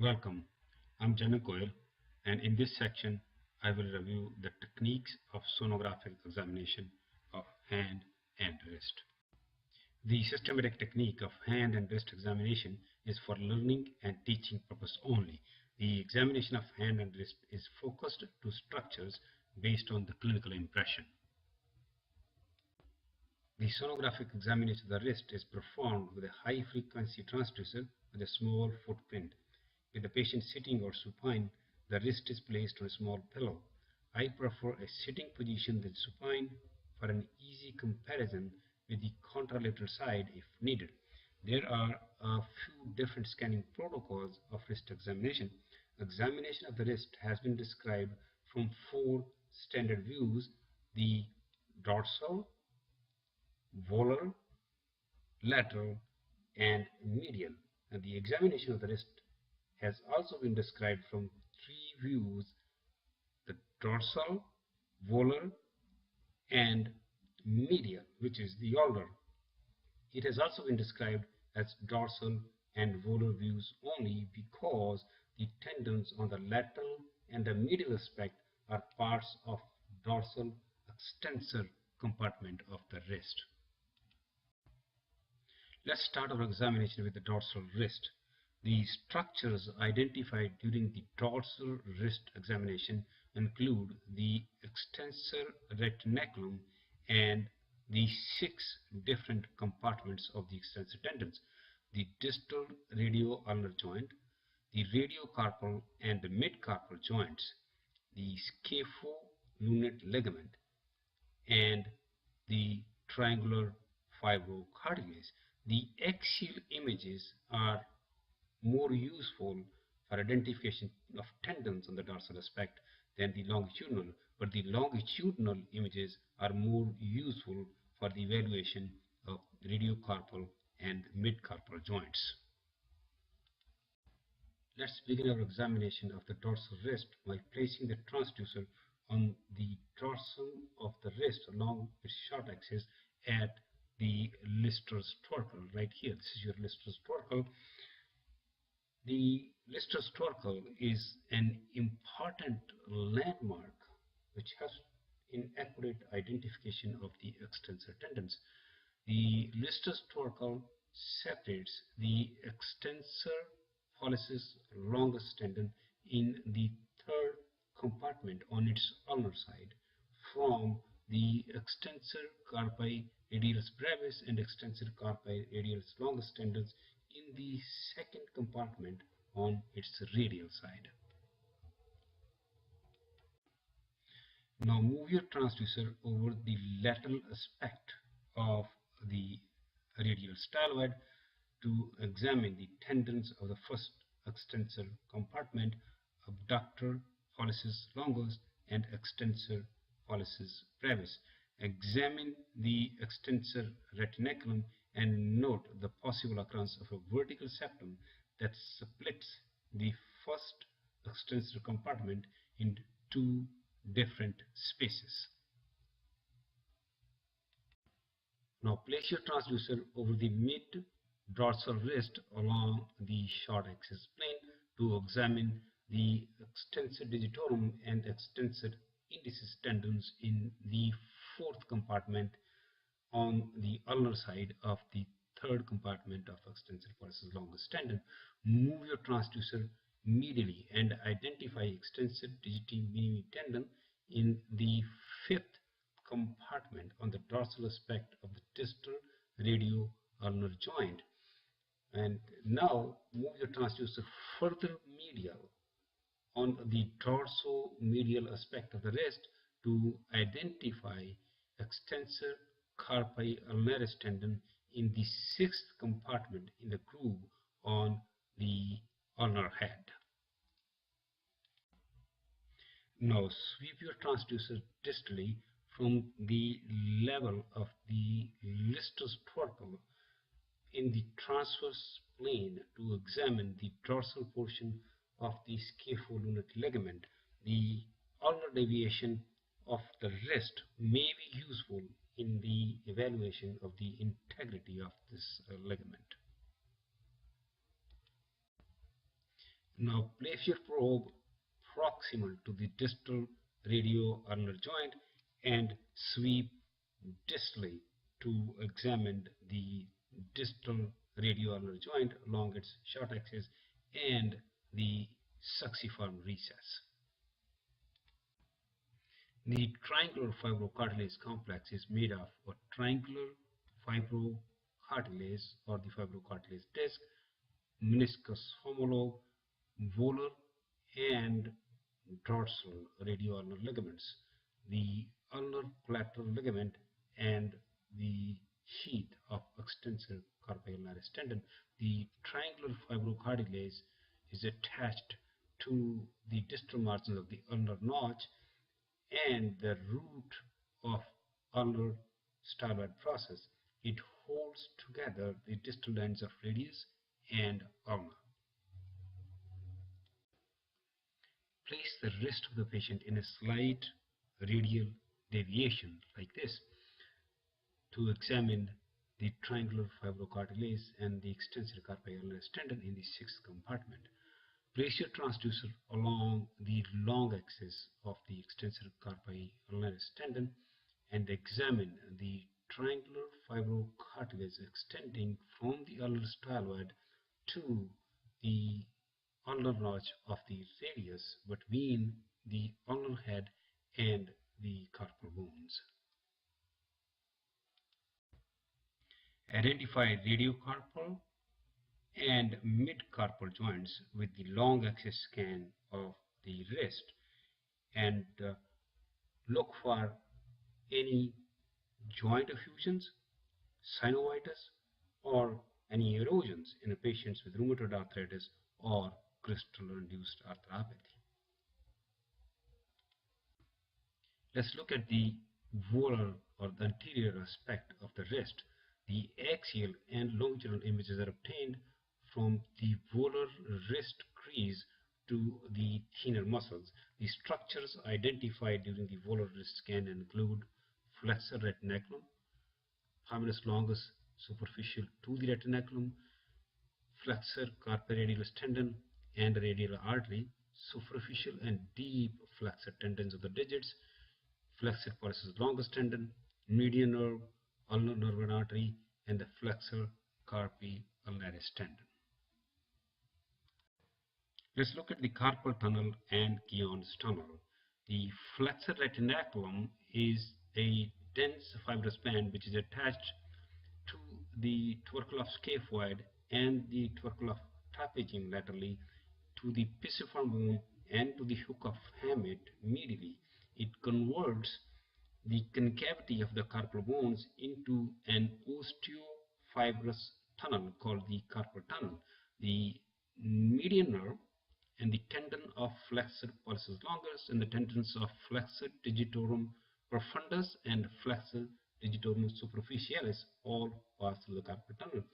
Welcome, I'm Janil, and in this section I will review the techniques of sonographic examination of hand and wrist. The systematic technique of hand and wrist examination is for learning and teaching purpose only. The examination of hand and wrist is focused to structures based on the clinical impression. The sonographic examination of the wrist is performed with a high-frequency transducer with a small footprint. With the patient sitting or supine, the wrist is placed on a small pillow. I prefer a sitting position with supine for an easy comparison with the contralateral side if needed. There are a few different scanning protocols of wrist examination. Examination of the wrist has been described from 4 standard views: the dorsal, volar, lateral, and medial. And the examination of the wrist has also been described from 3 views: the dorsal, volar, and medial, which is the ulnar. It has also been described as dorsal and volar views only because the tendons on the lateral and the medial aspect are parts of dorsal extensor compartment of the wrist. Let's start our examination with the dorsal wrist. The structures identified during the dorsal wrist examination include the extensor retinaculum and the 6 different compartments of the extensor tendons: the distal radio-ulnar joint, the radio-carpal and the mid-carpal joints, the Scapholunate ligament, and the triangular fibrocartilage. The axial images are more useful for identification of tendons on the dorsal aspect than the longitudinal, but the longitudinal images are more useful for the evaluation of radiocarpal and mid-carpal joints. Let's begin our examination of the dorsal wrist by placing the transducer on the dorsal of the wrist along its short axis at the Lister's torcle right here. This is your Lister's torcle. The Lister's torcle is an important landmark which helps in accurate identification of the extensor tendons. The Lister's torcle separates the extensor pollicis longus tendon in the 3rd compartment on its ulnar side from the extensor carpi radialis brevis and extensor carpi radialis longus tendons in the 2nd compartment on its radial side. Now move your transducer over the lateral aspect of the radial styloid to examine the tendons of the 1st extensor compartment, abductor pollicis longus and extensor pollicis brevis. Examine the extensor retinaculum and note the possible occurrence of a vertical septum that splits the 1st extensor compartment in 2 different spaces. Now place your transducer over the mid-dorsal wrist along the short axis plane to examine the extensor digitorum and extensor indicis tendons in the 4th compartment on the ulnar side of the 3rd compartment of extensor pollicis longus tendon. Move your transducer medially and identify extensor digiti minimi tendon in the 5th compartment on the dorsal aspect of the distal radio-ulnar joint. And now move your transducer further medial on the dorsomedial aspect of the wrist to identify extensor carpi ulnaris tendon in the 6th compartment in the groove on the ulnar head. Now sweep your transducer distally from the level of the Lister's torcle in the transverse plane to examine the dorsal portion of the Scapholunate ligament. The ulnar deviation of the wrist may be useful in the evaluation of the integrity of this ligament. Now place your probe proximal to the distal radio-ulnar joint and sweep distally to examine the distal radio-ulnar joint along its short axis and the succiform recess. The triangular fibrocartilage complex is made of a triangular fibrocartilage or the fibrocartilage disc, meniscus homologue, volar, and dorsal radio-ulnar ligaments, the ulnar collateral ligament, and the sheath of extensor carpi ulnaris tendon. The triangular fibrocartilage is attached to the distal margins of the ulnar notch and the root of ulnar styloid process. It holds together the distal ends of radius and ulna. Place the wrist of the patient in a slight radial deviation like this to examine the triangular fibrocartilage and the extensor carpi ulnaris tendon in the sixth compartment. Place your transducer along the long axis of the extensor carpi ulnaris tendon and examine the triangular fibrocartilage extending from the ulnar styloid to the ulnar notch of the radius between the ulnar head and the carpal bones. Identify radiocarpal and mid-carpal joints with the long axis scan of the wrist and look for any joint effusions, synovitis, or any erosions in patients with rheumatoid arthritis or crystal-induced arthropathy. Let's look at the volar or the anterior aspect of the wrist. The axial and longitudinal images are obtained from the volar wrist crease to the thinner muscles. The structures identified during the volar wrist scan include flexor retinaculum, palmaris longus superficial to the retinaculum, flexor carpi radialis tendon and radial artery, superficial and deep flexor tendons of the digits, flexor pollicis longus tendon, median nerve, ulnar nerve and artery, and the flexor carpi ulnaris tendon. Let's look at the carpal tunnel and Guyon's tunnel. The flexor retinaculum is a dense fibrous band which is attached to the tubercle of scaphoid and the tubercle of trapezium laterally to the pisiform bone and to the hook of hamate medially. It converts the concavity of the carpal bones into an osteofibrous tunnel called the carpal tunnel. The median nerve and the tendon of flexor pollicis longus and the tendons of flexor digitorum profundus and flexor digitorum superficialis all pass through the carpal tunnel.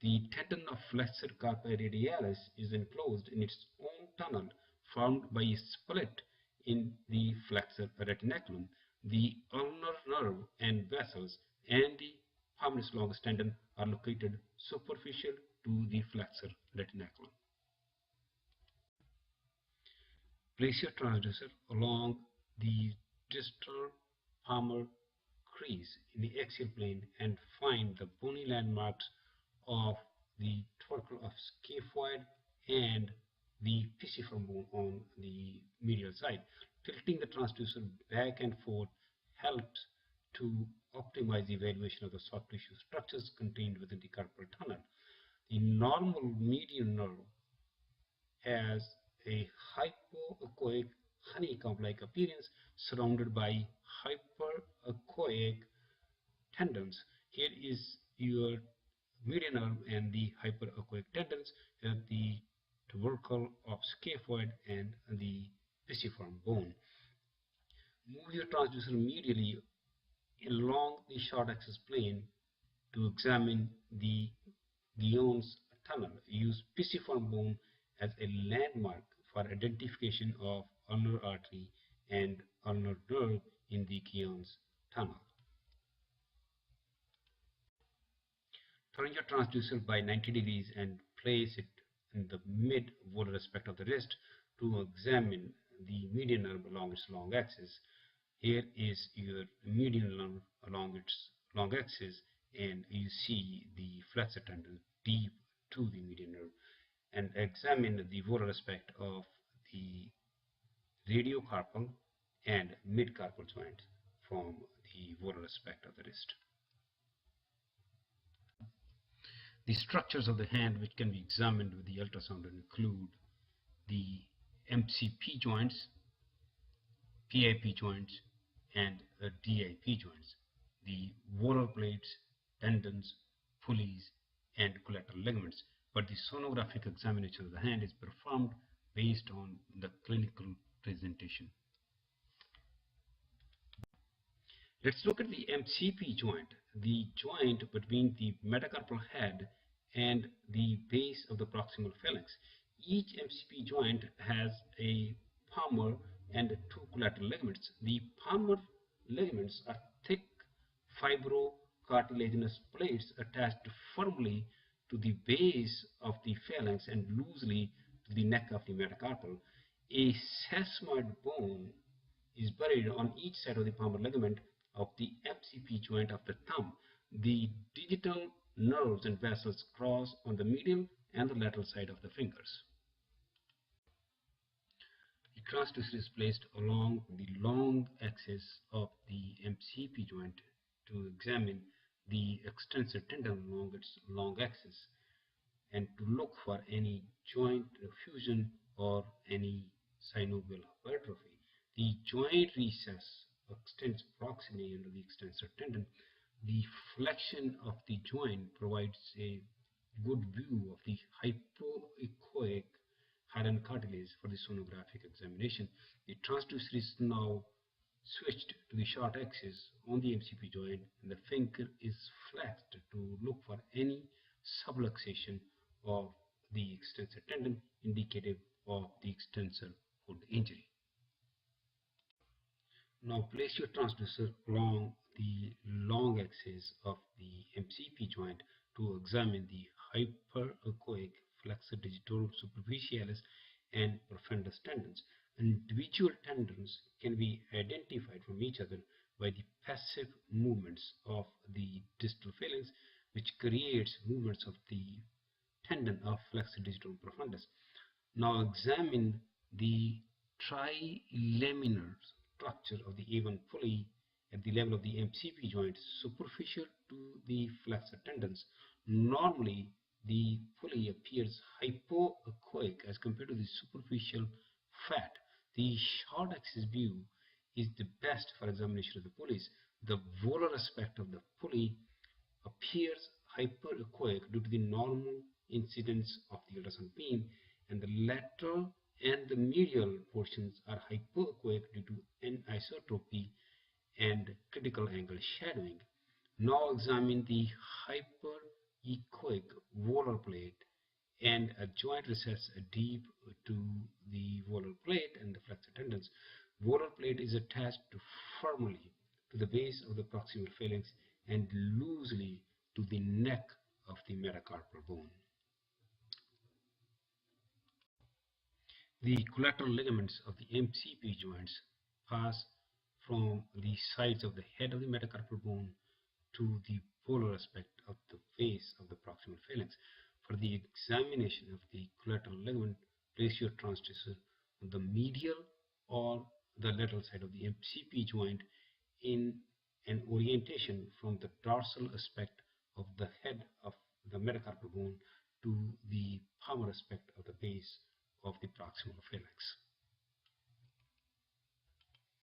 The tendon of flexor carpi radialis is enclosed in its own tunnel formed by a split in the flexor retinaculum. The ulnar nerve and vessels and the palmaris longus tendon are located superficial to the flexor retinaculum. Place your transducer along the distal palmar crease in the axial plane and find the bony landmarks of the tubercle of scaphoid and the pisiform bone on the medial side. Tilting the transducer back and forth helps to optimize the evaluation of the soft tissue structures contained within the carpal tunnel. The normal median nerve has a hypoechoic honeycomb-like appearance surrounded by hyperechoic tendons. Here is your median nerve and the hyperechoic tendons at the tubercle of scaphoid and the pisiform bone. Move your transducer medially along the short axis plane to examine the Guyon's tunnel. Use pisiform bone as a landmark for identification of ulnar artery and ulnar nerve in the Guyon's tunnel. Turn your transducer by 90 degrees and place it in the mid-volar aspect of the wrist to examine the median nerve along its long axis. Here is your median nerve along its long axis, and you see the flexor tendon deep to the median nerve, and examine the volar aspect of the radiocarpal and midcarpal joints from the volar aspect of the wrist. The structures of the hand which can be examined with the ultrasound include the MCP joints, PIP joints, and DIP joints, the volar plates, tendons, pulleys, and collateral ligaments. But the sonographic examination of the hand is performed based on the clinical presentation. Let's look at the MCP joint, the joint between the metacarpal head and the base of the proximal phalanx. Each MCP joint has a palmar and two collateral ligaments. The palmar ligaments are thick fibrocartilaginous plates attached firmly to the base of the phalanx and loosely to the neck of the metacarpal. A sesamoid bone is buried on each side of the palmar ligament of the MCP joint of the thumb. The digital nerves and vessels cross on the medial and the lateral side of the fingers. The transducer is placed along the long axis of the MCP joint to examine the extensor tendon along its long axis and to look for any joint fusion or any synovial hypertrophy. The joint recess extends proximally under the extensor tendon. The flexion of the joint provides a good view of the hypoechoic hyaline cartilage for the sonographic examination. The transducer is now switched to the short axis on the MCP joint, and the finger is flexed to look for any subluxation of the extensor tendon indicative of the extensor hood injury. Now place your transducer along the long axis of the MCP joint to examine the hyperechoic flexor digitorum superficialis and profundus tendons. Individual tendons can be identified from each other by the passive movements of the distal phalanx, which creates movements of the tendon of flexor digitorum profundus. Now examine the trilaminar structure of the A1 pulley at the level of the MCP joint superficial to the flexor tendons. Normally, the pulley appears hypoechoic as compared to the superficial fat. The short axis view is the best for examination of the pulleys. The volar aspect of the pulley appears hyperechoic due to the normal incidence of the ultrasound beam, and the lateral and the medial portions are hypoechoic due to anisotropy and critical angle shadowing. Now examine the hyperechoic volar plate and a joint recess deep to the volar plate and the flexor tendons. Volar plate is attached firmly to the base of the proximal phalanx and loosely to the neck of the metacarpal bone. The collateral ligaments of the MCP joints pass from the sides of the head of the metacarpal bone to the polar aspect of the base of the proximal phalanx. For the examination of the collateral ligament, place your transducer on the medial or the lateral side of the MCP joint in an orientation from the dorsal aspect of the head of the metacarpal bone to the palmar aspect of the base of the proximal phalanx.